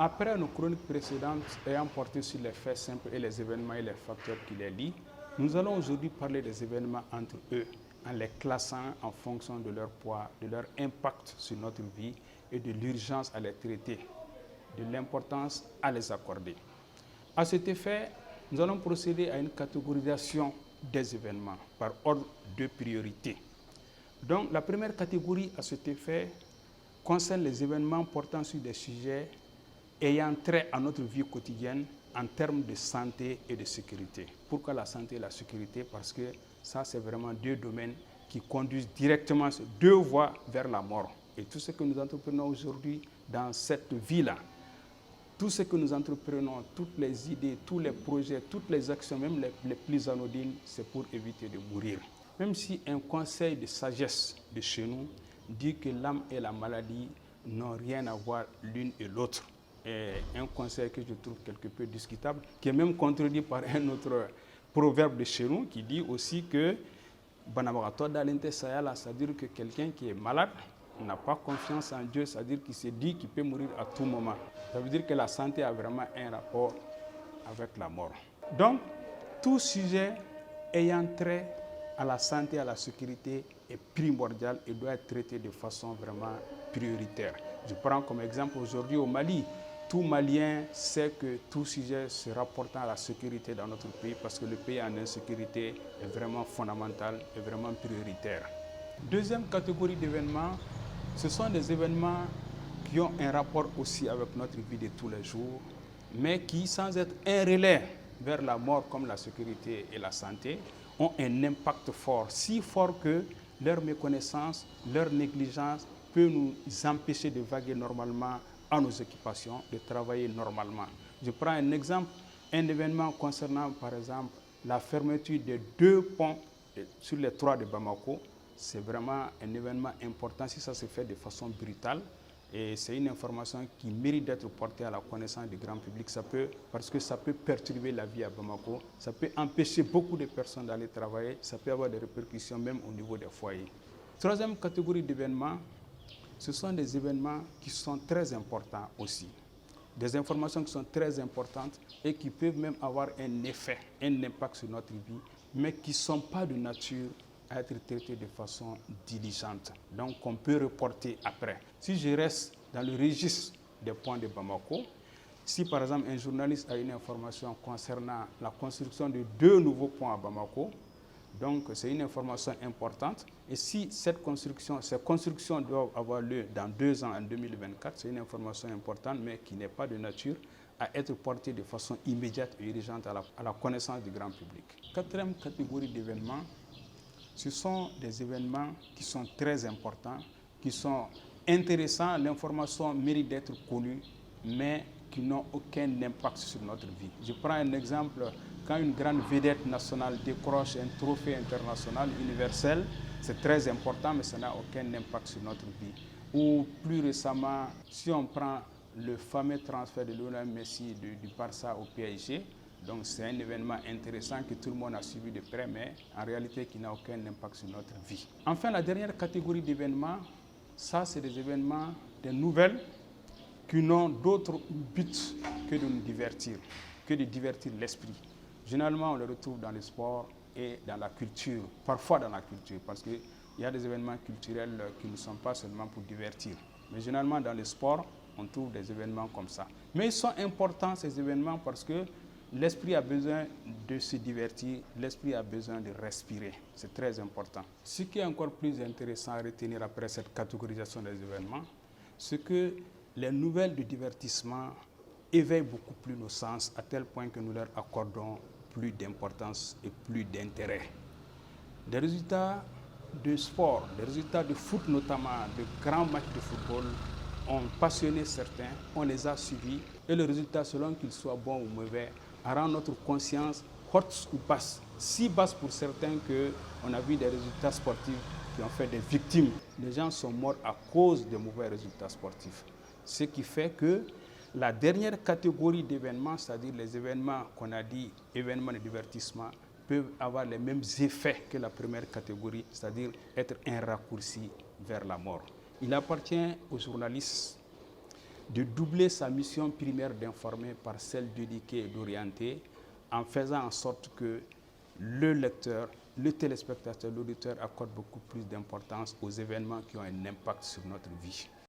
Après nos chroniques précédentes ayant porté sur les faits simples et les événements et les facteurs qui les lient, nous allons aujourd'hui parler des événements entre eux, en les classant en fonction de leur poids, de leur impact sur notre vie et de l'urgence à les traiter, de l'importance à les accorder. À cet effet, nous allons procéder à une catégorisation des événements par ordre de priorité. Donc, la première catégorie à cet effet concerne les événements portant sur des sujets ayant trait à notre vie quotidienne en termes de santé et de sécurité. Pourquoi la santé et la sécurité? Parce que ça, c'est vraiment deux domaines qui conduisent directement sur deux voies vers la mort. Et tout ce que nous entreprenons aujourd'hui dans cette vie-là, tout ce que nous entreprenons, toutes les idées, tous les projets, toutes les actions, même les plus anodines, c'est pour éviter de mourir. Même si un conseil de sagesse de chez nous dit que l'âme et la maladie n'ont rien à voir l'une et l'autre, et un conseil que je trouve quelque peu discutable, qui est même contredit par un autre proverbe de chez nous qui dit aussi que c'est-à-dire que quelqu'un qui est malade n'a pas confiance en Dieu, c'est-à-dire qu'il se dit qu'il peut mourir à tout moment. Ça veut dire que la santé a vraiment un rapport avec la mort. Donc, tout sujet ayant trait à la santé et à la sécurité est primordial et doit être traité de façon vraiment prioritaire. Je prends comme exemple aujourd'hui au Mali. Tout Malien sait que tout sujet se rapportant à la sécurité dans notre pays, parce que le pays en insécurité est vraiment fondamental et vraiment prioritaire. Deuxième catégorie d'événements, ce sont des événements qui ont un rapport aussi avec notre vie de tous les jours, mais qui, sans être un relais vers la mort comme la sécurité et la santé, ont un impact fort, si fort que leur méconnaissance, leur négligence peut nous empêcher de vaguer normalement à nos occupations, de travailler normalement. Je prends un exemple, un événement concernant par exemple la fermeture des 2 ponts sur les 3 de Bamako. C'est vraiment un événement important si ça se fait de façon brutale. Et c'est une information qui mérite d'être portée à la connaissance du grand public. Parce que ça peut perturber la vie à Bamako, ça peut empêcher beaucoup de personnes d'aller travailler, ça peut avoir des répercussions même au niveau des foyers. Troisième catégorie d'événements, ce sont des événements qui sont très importants aussi. Des informations qui sont très importantes et qui peuvent même avoir un effet, un impact sur notre vie, mais qui ne sont pas de nature à être traitées de façon diligente. Donc, on peut reporter après. Si je reste dans le registre des points de Bamako, si par exemple un journaliste a une information concernant la construction de 2 nouveaux ponts à Bamako, donc c'est une information importante. Et si ces constructions doivent avoir lieu dans 2 ans, en 2024, c'est une information importante, mais qui n'est pas de nature à être portée de façon immédiate et urgente à la connaissance du grand public. Quatrième catégorie d'événements, ce sont des événements qui sont très importants, qui sont intéressants. L'information mérite d'être connue, mais qui n'ont aucun impact sur notre vie. Je prends un exemple, quand une grande vedette nationale décroche un trophée international universel, c'est très important, mais ça n'a aucun impact sur notre vie. Ou plus récemment, si on prend le fameux transfert de Lionel Messi du Barça au PSG, donc c'est un événement intéressant que tout le monde a suivi de près, mais en réalité qui n'a aucun impact sur notre vie. Enfin, la dernière catégorie d'événements, ça c'est des événements, des nouvelles, qui n'ont d'autre but que de nous divertir, que de divertir l'esprit. Généralement, on les retrouve dans le sport et dans la culture, parfois dans la culture, parce qu'il y a des événements culturels qui ne sont pas seulement pour divertir. Mais généralement, dans le sport, on trouve des événements comme ça. Mais ils sont importants, ces événements, parce que l'esprit a besoin de se divertir, l'esprit a besoin de respirer. C'est très important. Ce qui est encore plus intéressant à retenir après cette catégorisation des événements, c'est que les nouvelles de divertissement éveillent beaucoup plus nos sens, à tel point que nous leur accordons plus d'importance et plus d'intérêt. Des résultats de sport, des résultats de foot notamment, de grands matchs de football, ont passionné certains, on les a suivis, et le résultat, selon qu'il soit bon ou mauvais, rend notre conscience haute ou basse. Si basse pour certains qu'on a vu des résultats sportifs qui ont fait des victimes. Les gens sont morts à cause des mauvais résultats sportifs. Ce qui fait que la dernière catégorie d'événements, c'est-à-dire les événements qu'on a dit, événements de divertissement, peuvent avoir les mêmes effets que la première catégorie, c'est-à-dire être un raccourci vers la mort. Il appartient aux journalistes de doubler sa mission primaire d'informer par celle d'éduquer et d'orienter, en faisant en sorte que le lecteur, le téléspectateur, l'auditeur accorde beaucoup plus d'importance aux événements qui ont un impact sur notre vie.